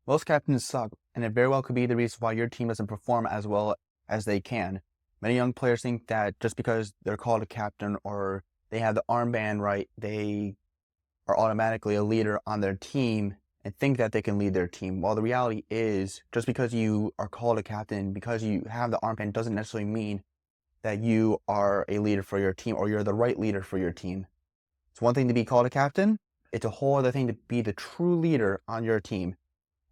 Most captains suck, and it very well could be the reason why your team doesn't perform as well as they can. Many young players think that just because they're called a captain or they have the armband right, they are automatically a leader on their team and think that they can lead their team. While the reality is, just because you are called a captain, because you have the armband, doesn't necessarily mean that you are a leader for your team or you're the right leader for your team. It's one thing to be called a captain, it's a whole other thing to be the true leader on your team.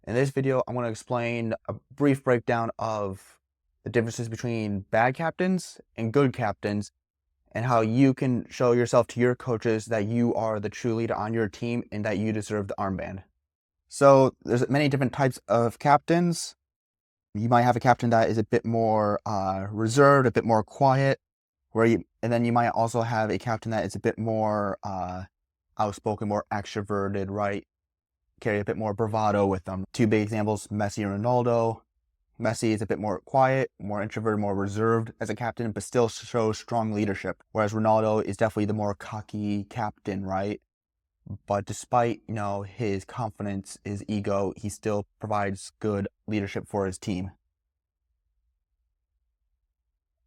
In this video, I'm going to explain a brief breakdown of the differences between bad captains and good captains and how you can show yourself to your coaches that you are the true leader on your team and that you deserve the armband. So there's many different types of captains. You might have a captain that is a bit more reserved, a bit more quiet, and then you might also have a captain that is a bit more outspoken, more extroverted, right? Carry a bit more bravado with them. Two big examples, Messi and Ronaldo. Messi is a bit more quiet, more introverted, more reserved as a captain, but still shows strong leadership. Whereas Ronaldo is definitely the more cocky captain, right? But despite, his confidence, his ego, he still provides good leadership for his team.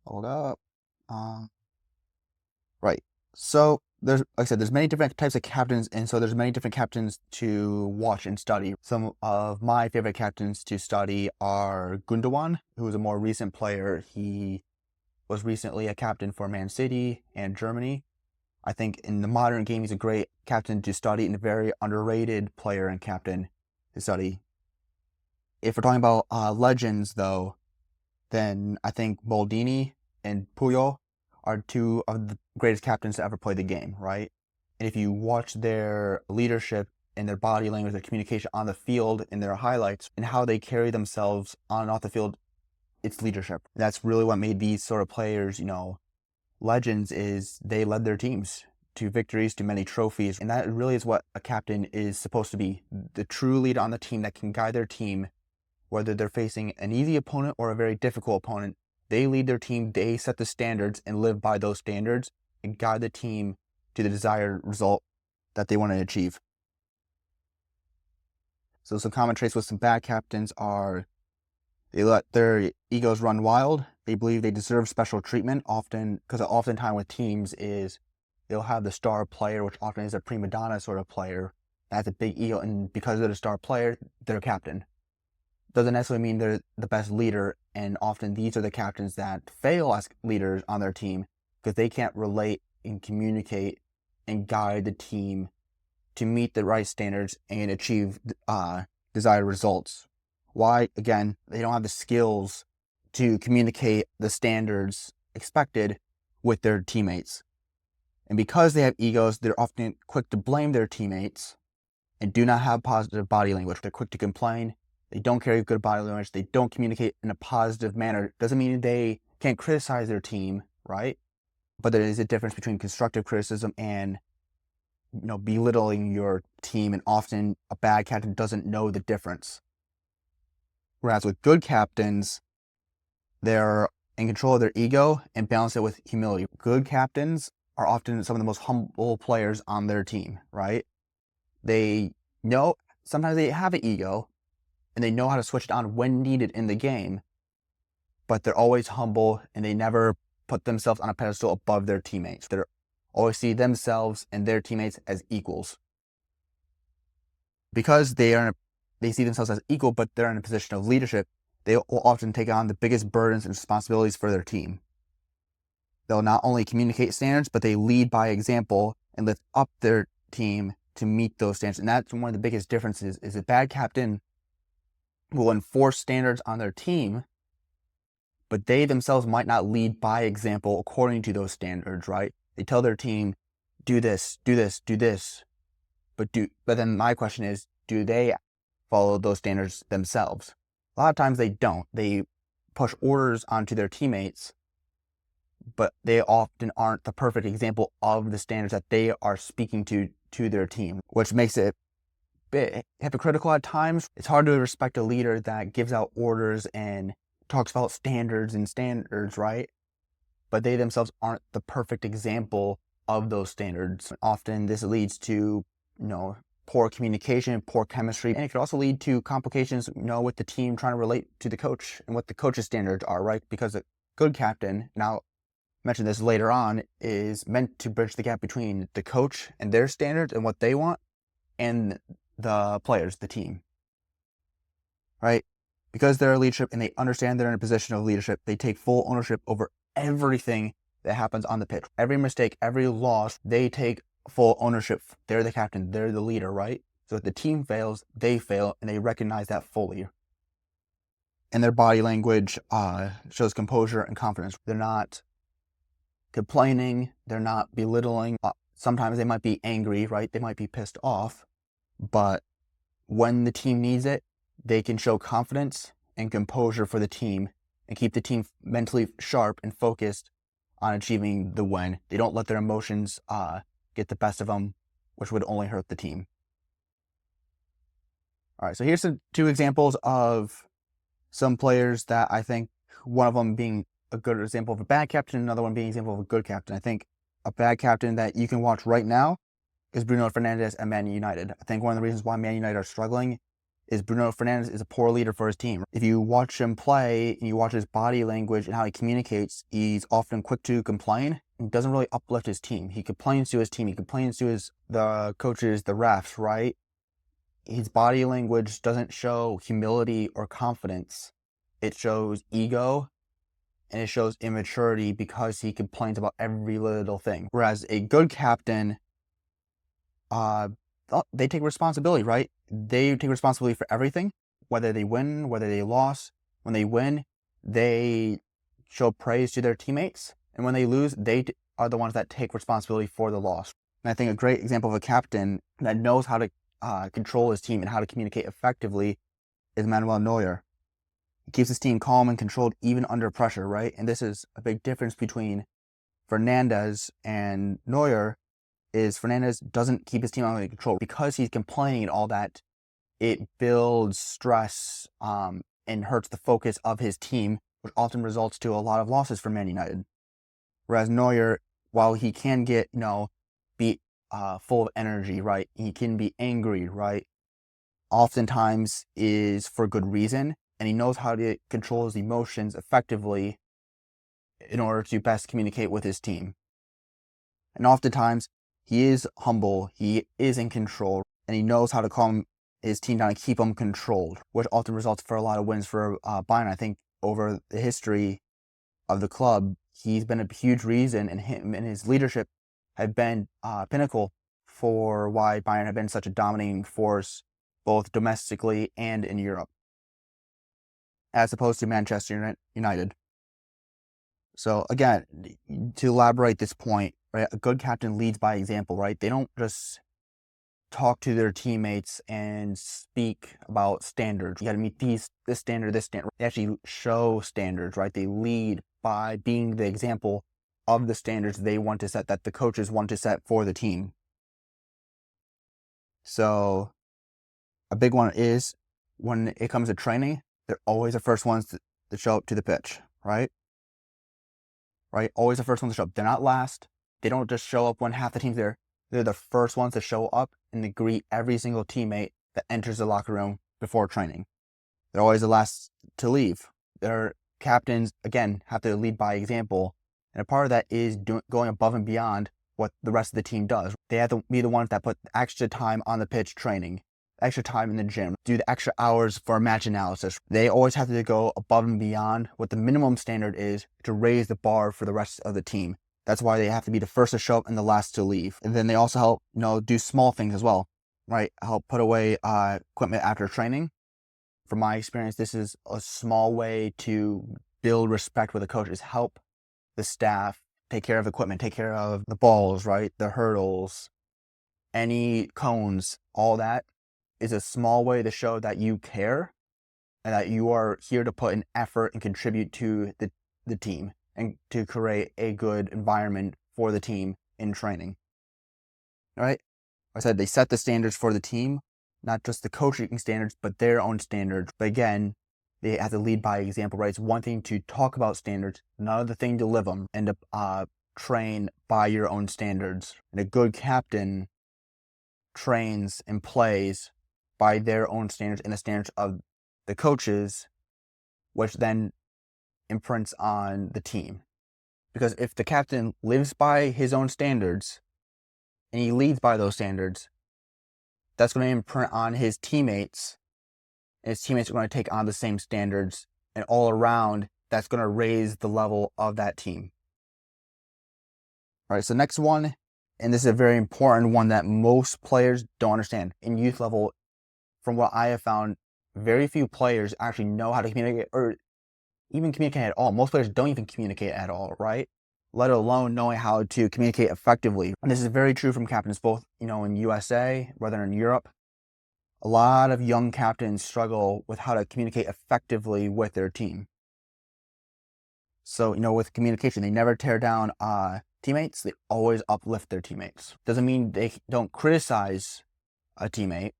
Hold up. Right. So like I said, there's many different types of captains, and so there's many different captains to watch and study. Some of my favorite captains to study are Gundogan, who is a more recent player. He was recently a captain for Man City and Germany. I think in the modern game, he's a great captain to study and a very underrated player and captain to study. If we're talking about legends, though, then I think Maldini and Puyol are two of the greatest captains to ever play the game, right? And if you watch their leadership and their body language, their communication on the field and their highlights and how they carry themselves on and off the field, it's leadership. That's really what made these sort of players, legends, is they led their teams to victories, to many trophies. And that really is what a captain is supposed to be, the true leader on the team that can guide their team, whether they're facing an easy opponent or a very difficult opponent. They lead their team, they set the standards and live by those standards and guide the team to the desired result that they want to achieve. So some common traits with some bad captains are they let their egos run wild. They believe they deserve special treatment, often because oftentimes with teams is they'll have the star player, which often is a prima donna sort of player, that has a big ego, and because they're the star player, they're a captain. Doesn't necessarily mean they're the best leader, and often these are the captains that fail as leaders on their team because they can't relate and communicate and guide the team to meet the right standards and achieve desired results. Why? Again, they don't have the skills to communicate the standards expected with their teammates. And because they have egos, they're often quick to blame their teammates and do not have positive body language. They're quick to complain. They don't carry good body language. They don't communicate in a positive manner. Doesn't mean they can't criticize their team, right? But there is a difference between constructive criticism and, belittling your team. And often a bad captain doesn't know the difference. Whereas with good captains, they're in control of their ego and balance it with humility. Good captains are often some of the most humble players on their team, right? They know sometimes they have an ego, and they know how to switch it on when needed in the game, but they're always humble and they never put themselves on a pedestal above their teammates. They always see themselves and their teammates as equals. Because they see themselves as equal, but they're in a position of leadership, they will often take on the biggest burdens and responsibilities for their team. They'll not only communicate standards, but they lead by example and lift up their team to meet those standards. And that's one of the biggest differences, is a bad captain will enforce standards on their team, but they themselves might not lead by example according to those standards, right? They tell their team, do this, do this, do this. But then my question is, do they follow those standards themselves? A lot of times they don't. They push orders onto their teammates, but they often aren't the perfect example of the standards that they are speaking to their team, which makes it bit hypocritical at times. It's hard to respect a leader that gives out orders and talks about standards, right? But they themselves aren't the perfect example of those standards. Often this leads to, poor communication, poor chemistry, and it could also lead to complications, with the team trying to relate to the coach and what the coach's standards are, right? Because a good captain, and I'll mention this later on, is meant to bridge the gap between the coach and their standards and what they want and the players, the team, right? Because they're leadership and they understand they're in a position of leadership, they take full ownership over everything that happens on the pitch. Every mistake, every loss, they take full ownership. They're the captain, they're the leader, right? So if the team fails, they fail, and they recognize that fully. And their body language shows composure and confidence. They're not complaining, they're not belittling. Sometimes they might be angry, right? They might be pissed off, but when the team needs it, they can show confidence and composure for the team and keep the team mentally sharp and focused on achieving the win. They don't let their emotions get the best of them, which would only hurt the team. All right, so here's two examples of some players that I think, one of them being a good example of a bad captain, another one being an example of a good captain. I think a bad captain that you can watch right now is Bruno Fernandes at Man United. I think one of the reasons why Man United are struggling is Bruno Fernandes is a poor leader for his team. If you watch him play and you watch his body language and how he communicates, he's often quick to complain and doesn't really uplift his team. He complains to his team. He complains to the coaches, the refs, right? His body language doesn't show humility or confidence. It shows ego and it shows immaturity because he complains about every little thing. Whereas a good captain, they take responsibility, right? They take responsibility for everything, whether they win, whether they lost. When they win, they show praise to their teammates. And when they lose, they are the ones that take responsibility for the loss. And I think a great example of a captain that knows how to control his team and how to communicate effectively is Manuel Neuer. He keeps his team calm and controlled even under pressure, right? And this is a big difference between Fernandes and Neuer. Is Fernandes doesn't keep his team under control because he's complaining and all that. It builds stress and hurts the focus of his team, which often results to a lot of losses for Man United. Whereas Neuer, while he can get be full of energy, right? He can be angry, right? Oftentimes is for good reason, and he knows how to control his emotions effectively in order to best communicate with his team. And oftentimes, he is humble, he is in control, and he knows how to calm his team down and keep them controlled, which often results for a lot of wins for Bayern. I think over the history of the club, he's been a huge reason, and him and his leadership have been pinnacle for why Bayern have been such a dominating force, both domestically and in Europe, as opposed to Manchester United. So again, to elaborate this point, right, a good captain leads by example, right? They don't just talk to their teammates and speak about standards. You got to meet this standard, this standard. They actually show standards, right? They lead by being the example of the standards they want to set, that the coaches want to set for the team. So a big one is when it comes to training, they're always the first ones to show up to the pitch, right? Right? Always the first ones to show up. They're not last. They don't just show up when half the team's there. They're the first ones to show up and to greet every single teammate that enters the locker room before training. They're always the last to leave. Their captains, again, have to lead by example. And a part of that is going above and beyond what the rest of the team does. They have to be the ones that put extra time on the pitch training, extra time in the gym, do the extra hours for match analysis. They always have to go above and beyond what the minimum standard is to raise the bar for the rest of the team. That's why they have to be the first to show up and the last to leave. And then they also help, do small things as well, right? Help put away equipment after training. From my experience, this is a small way to build respect with the coach, is help the staff take care of equipment, take care of the balls, right? The hurdles, any cones, all that is a small way to show that you care and that you are here to put an effort and contribute to the team and to create a good environment for the team in training. All right? I said they set the standards for the team, not just the coaching standards, but their own standards. But again, they have to lead by example, right? It's one thing to talk about standards, another thing to live them and to train by your own standards. And a good captain trains and plays by their own standards and the standards of the coaches, which then imprints on the team. Because if the captain lives by his own standards and he leads by those standards, that's going to imprint on his teammates, and his teammates are going to take on the same standards, and all around, that's going to raise the level of that team. All right, so next one, and this is a very important one that most players don't understand. In youth level, from what I have found, very few players actually know how to communicate or even communicate at all. Most players don't even communicate at all, right? Let alone knowing how to communicate effectively. And this is very true from captains, both, in USA, rather in Europe. A lot of young captains struggle with how to communicate effectively with their team. So, with communication, they never tear down teammates. They always uplift their teammates. Doesn't mean they don't criticize a teammate,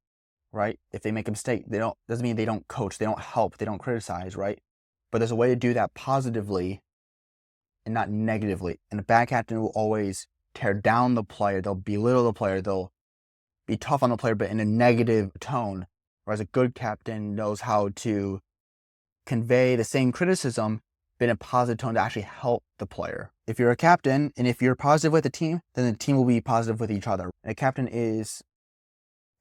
right? If they make a mistake, doesn't mean they don't coach, they don't help, they don't criticize, right? But there's a way to do that positively and not negatively. And a bad captain will always tear down the player. They'll belittle the player. They'll be tough on the player, but in a negative tone. Whereas a good captain knows how to convey the same criticism, but in a positive tone to actually help the player. If you're a captain and if you're positive with the team, then the team will be positive with each other. And a captain is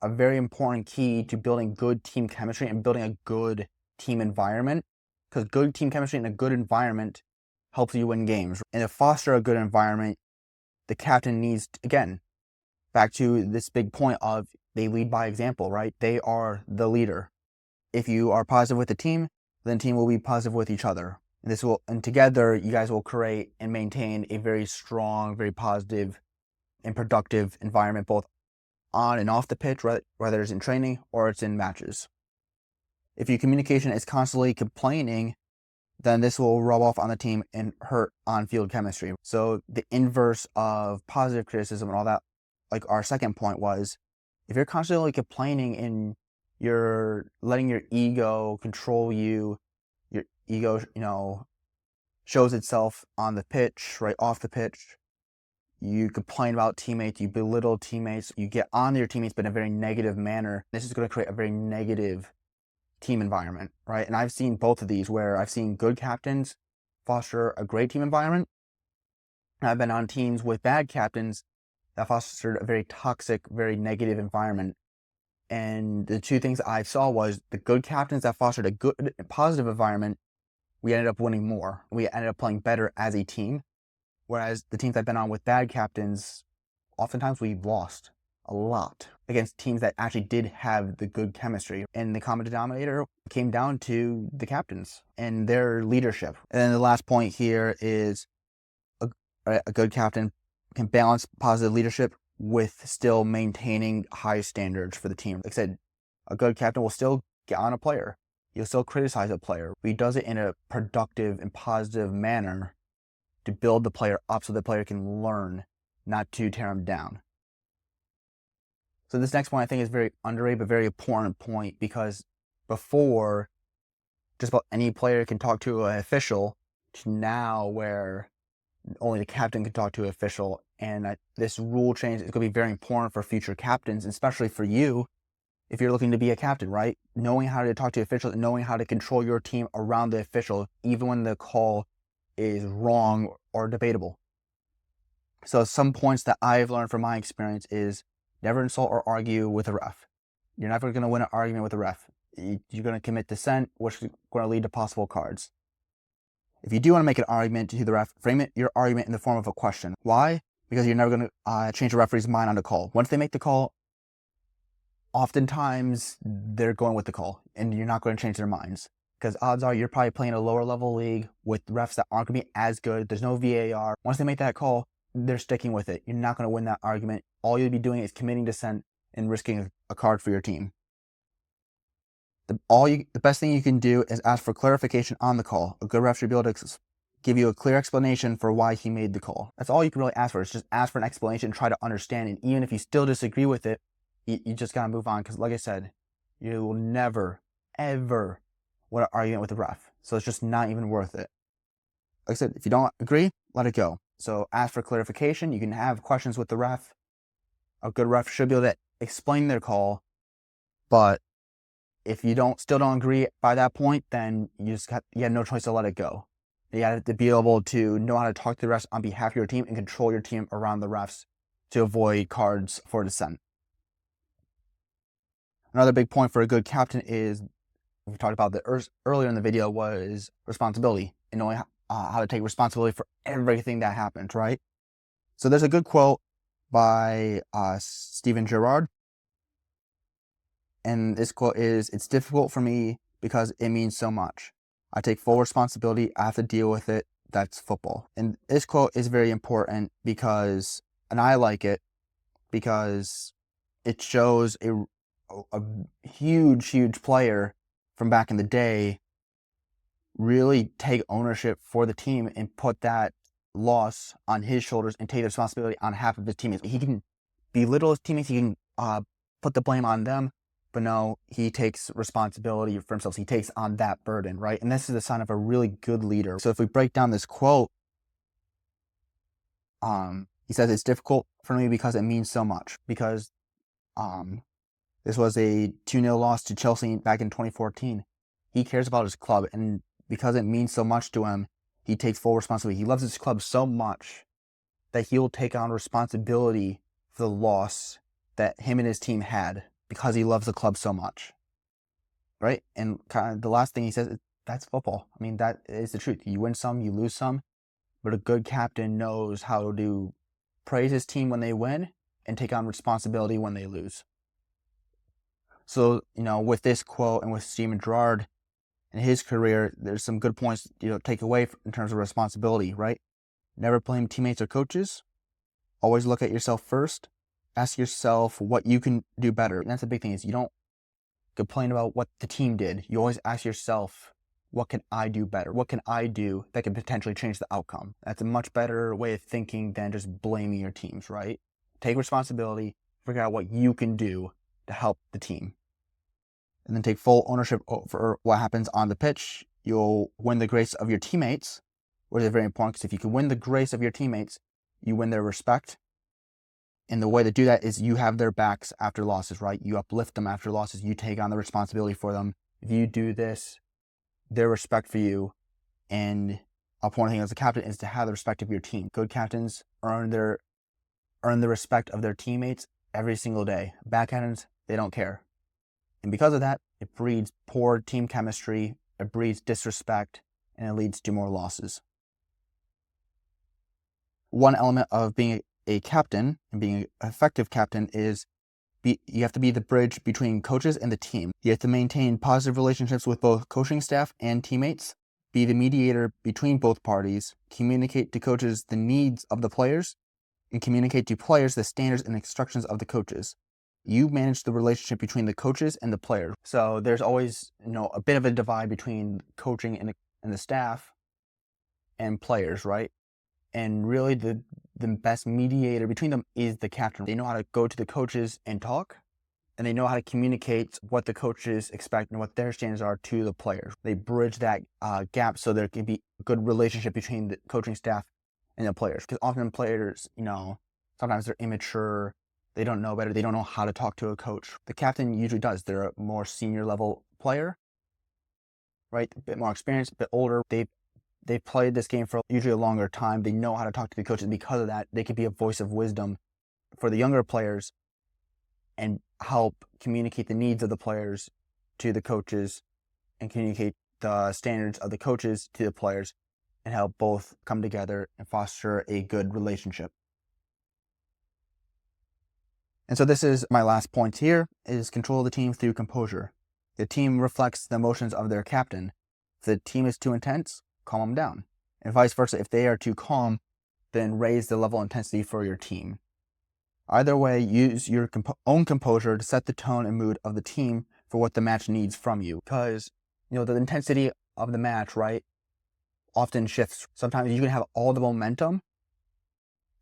a very important key to building good team chemistry and building a good team environment, because good team chemistry and a good environment helps you win games. And to foster a good environment, the captain needs, again, back to this big point of they lead by example, right? They are the leader. If you are positive with the team, then the team will be positive with each other. And together, you guys will create and maintain a very strong, very positive and productive environment, both on and off the pitch, whether it's in training or it's in matches. If your communication is constantly complaining, then this will rub off on the team and hurt on-field chemistry. So the inverse of positive criticism and all that, like our second point was, if you're constantly complaining and you're letting your ego control you, your ego, shows itself on the pitch, right off the pitch, you complain about teammates, you belittle teammates, you get on your teammates, but in a very negative manner. This is going to create a very negative team environment, right? And I've seen both of these where I've seen good captains foster a great team environment. And I've been on teams with bad captains that fostered a very toxic, very negative environment. And the two things I saw was the good captains that fostered a good, positive environment, we ended up winning more. We ended up playing better as a team. Whereas the teams I've been on with bad captains, oftentimes we've lost a lot against teams that actually did have the good chemistry. And the common denominator came down to the captains and their leadership. And then the last point here is a good captain can balance positive leadership with still maintaining high standards for the team. Like I said, a good captain will still get on a player. He'll still criticize a player, but he does it in a productive and positive manner to build the player up so the player can learn, not to tear him down. So this next point I think is very underrated, but very important point, because before, just about any player can talk to an official, to now where only the captain can talk to an official. And this rule change is going to be very important for future captains, especially for you if you're looking to be a captain, right? Knowing how to talk to officials and knowing how to control your team around the official, even when the call is wrong or debatable. So some points that I've learned from my experience is never insult or argue with a ref. You're never going to win an argument with a ref. You're going to commit dissent, which is going to lead to possible cards. If you do want to make an argument to the ref, frame your argument in the form of a question. Why? Because you're never going to change the referee's mind on the call. Once they make the call, oftentimes they're going with the call, and you're not going to change their minds. Because odds are you're probably playing a lower level league with refs that aren't going to be as good. There's no VAR. Once they make that call, they're sticking with it. You're not going to win that argument. All you'll be doing is committing dissent and risking a card for your team. The best thing you can do is ask for clarification on the call. A good ref should be able to give you a clear explanation for why he made the call. That's all you can really ask for. Is just ask for an explanation and try to understand. And even if you still disagree with it, you just got to move on. Because like I said, you will never, ever win an argument with a ref. So it's just not even worth it. Like I said, if you don't agree, let it go. So ask for clarification. You can have questions with the ref. A good ref should be able to explain their call, but if you still don't agree by that point, then you have no choice to let it go. You have to be able to know how to talk to the refs on behalf of your team and control your team around the refs to avoid cards for dissent. Another big point for a good captain is, we talked about earlier in the video, was responsibility and knowing how to take responsibility for everything that happens, right? So there's a good quote by Steven Gerrard. And this quote is, "It's difficult for me because it means so much. I take full responsibility. I have to deal with it. That's football." And this quote is very important because, and I like it because it shows a huge player from back in the day really take ownership for the team and put that loss on his shoulders and take the responsibility on half of his teammates. He can belittle his teammates. He can put the blame on them. But no, he takes responsibility for himself. He takes on that burden, right? And this is a sign of a really good leader. So if we break down this quote, he says, "It's difficult for me because it means so much." Because this was a 2-0 loss to Chelsea back in 2014. He cares about his club, and because it means so much to him, he takes full responsibility. He loves his club so much that he'll take on responsibility for the loss that him and his team had, because he loves the club so much, right? And kind of the last thing he says is, that's football. I mean, that is the truth. You win some, you lose some, but a good captain knows how to praise his team when they win and take on responsibility when they lose. So, with this quote and with Steven Gerrard and his career, there's some good points, take away in terms of responsibility, right? Never blame teammates or coaches. Always look at yourself first. Ask yourself what you can do better. And that's the big thing, is you don't complain about what the team did. You always ask yourself, what can I do better? What can I do that can potentially change the outcome? That's a much better way of thinking than just blaming your teams, right? Take responsibility, figure out what you can do to help the team. And then take full ownership over what happens on the pitch. You'll win the grace of your teammates, which is very important, because if you can win the grace of your teammates, you win their respect. And the way to do that is you have their backs after losses, right? You uplift them after losses. You take on the responsibility for them. If you do this, their respect for you. And a important thing as a captain is to have the respect of your team. Good captains earn the respect of their teammates every single day. Bad captains, they don't care. And because of that, it breeds poor team chemistry, it breeds disrespect, and it leads to more losses. One element of being a captain and being an effective captain is you have to be the bridge between coaches and the team. You have to maintain positive relationships with both coaching staff and teammates, be the mediator between both parties, communicate to coaches the needs of the players, and communicate to players the standards and instructions of the coaches. You manage the relationship between the coaches and the players. So there's always, a bit of a divide between coaching and the staff and players, right? And really the best mediator between them is the captain. They know how to go to the coaches and talk, and they know how to communicate what the coaches expect and what their standards are to the players. They bridge that gap so there can be a good relationship between the coaching staff and the players. Because often players, sometimes they're immature, they don't know better, they don't know how to talk to a coach. The captain usually does. They're a more senior level player, right? A bit more experienced, a bit older. They've played this game for usually a longer time. They know how to talk to the coaches. Because of that, they can be a voice of wisdom for the younger players and help communicate the needs of the players to the coaches and communicate the standards of the coaches to the players and help both come together and foster a good relationship. And so this is my last point here, is control the team through composure. The team reflects the emotions of their captain. If the team is too intense, calm them down. And vice versa, if they are too calm, then raise the level of intensity for your team. Either way, use your own composure to set the tone and mood of the team for what the match needs from you. Because, the intensity of the match, right, often shifts. Sometimes you can have all the momentum,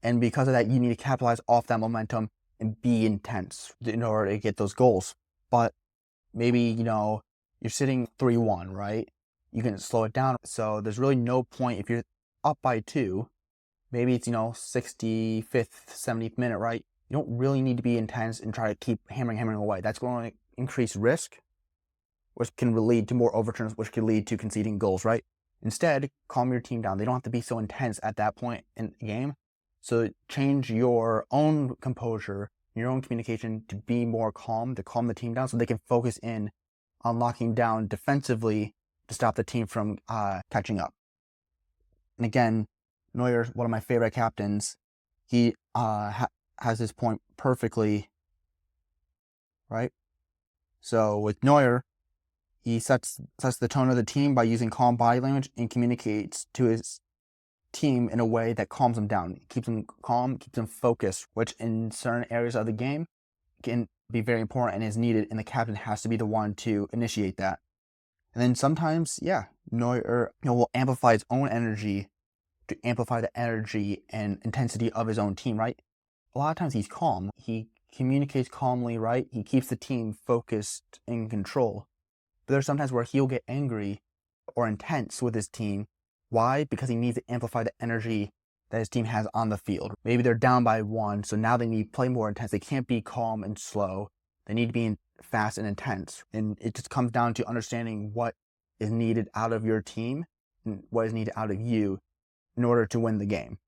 and because of that, you need to capitalize off that momentum and be intense in order to get those goals. But maybe, you're sitting 3-1, right? You can slow it down. So there's really no point if you're up by 2, maybe it's, 65th, 70th minute, right? You don't really need to be intense and try to keep hammering away. That's going to increase risk, which can lead to more overturns, which can lead to conceding goals, right? Instead, calm your team down. They don't have to be so intense at that point in the game. So change your own composure, your own communication to be more calm, to calm the team down so they can focus in on locking down defensively to stop the team from catching up. And again, Neuer, one of my favorite captains, he has this point perfectly, right? So with Neuer, he sets the tone of the team by using calm body language and communicates to his team in a way that calms them down, keeps them calm, keeps them focused, which in certain areas of the game can be very important and is needed, and the captain has to be the one to initiate that. And then sometimes, Neuer will amplify his own energy to amplify the energy and intensity of his own team, right? A lot of times he's calm. He communicates calmly, right? He keeps the team focused and in control. But there's sometimes where he'll get angry or intense with his team. Why? Because he needs to amplify the energy that his team has on the field. Maybe they're down by 1, so now they need to play more intense. They can't be calm and slow. They need to be fast and intense. And it just comes down to understanding what is needed out of your team and what is needed out of you in order to win the game.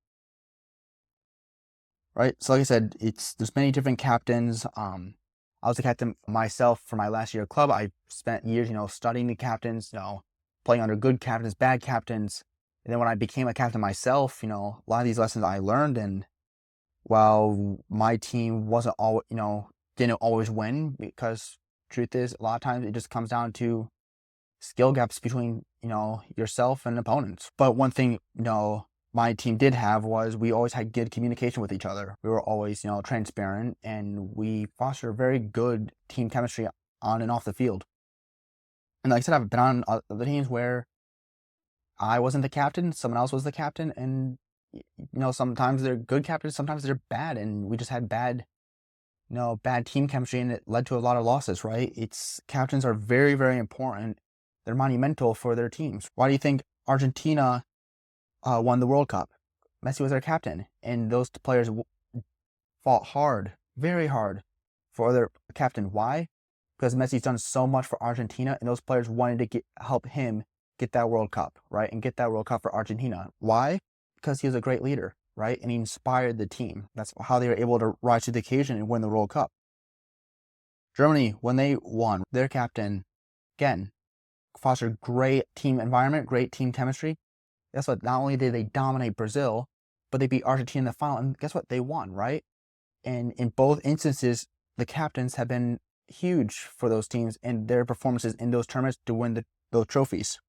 Right? So like I said, there's many different captains. I was a captain myself for my last year of club. I spent years, studying the captains, playing under good captains, bad captains. And then when I became a captain myself, a lot of these lessons I learned. And while my team wasn't always, didn't always win, because truth is, a lot of times it just comes down to skill gaps between, yourself and opponents. But one thing, my team did have was we always had good communication with each other. We were always, transparent, and we fostered very good team chemistry on and off the field. And like I said, I've been on other teams where I wasn't the captain, someone else was the captain, and sometimes they're good captains, sometimes they're bad, and we just had bad team chemistry, and it led to a lot of losses, right? Captains are very, very important. They're monumental for their teams. Why do you think Argentina won the World Cup? Messi was their captain, and those players fought hard, very hard, for their captain. Why? Because Messi's done so much for Argentina, and those players wanted to help him get that World Cup, right? And get that World Cup for Argentina. Why? Because he was a great leader, right? And he inspired the team. That's how they were able to rise to the occasion and win the World Cup. Germany, when they won, their captain, again, fostered great team environment, great team chemistry. Guess what? Not only did they dominate Brazil, but they beat Argentina in the final. And guess what? They won, right? And in both instances, the captains have been huge for those teams and their performances in those tournaments to win those trophies.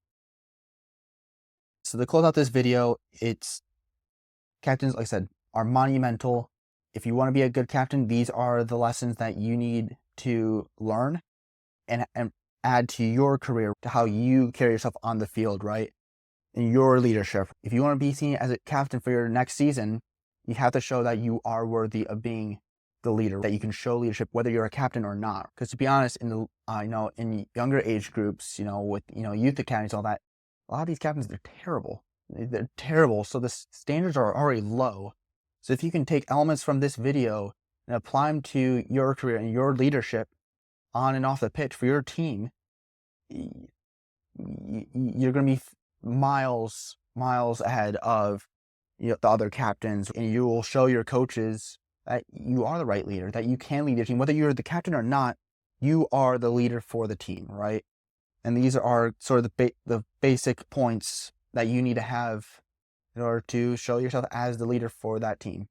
So to close out this video, captains, like I said, are monumental. If you want to be a good captain, these are the lessons that you need to learn and add to your career, to how you carry yourself on the field, right? In your leadership. If you want to be seen as a captain for your next season, you have to show that you are worthy of being the leader, that you can show leadership whether you're a captain or not. Because to be honest, in the in younger age groups, with youth academies, all that, a lot of these captains, they're terrible. They're terrible. So the standards are already low. So if you can take elements from this video and apply them to your career and your leadership on and off the pitch for your team, you're going to be miles ahead of the other captains, and you will show your coaches that you are the right leader, that you can lead your team. Whether you're the captain or not, you are the leader for the team, right? And these are sort of the basic points that you need to have in order to show yourself as the leader for that team.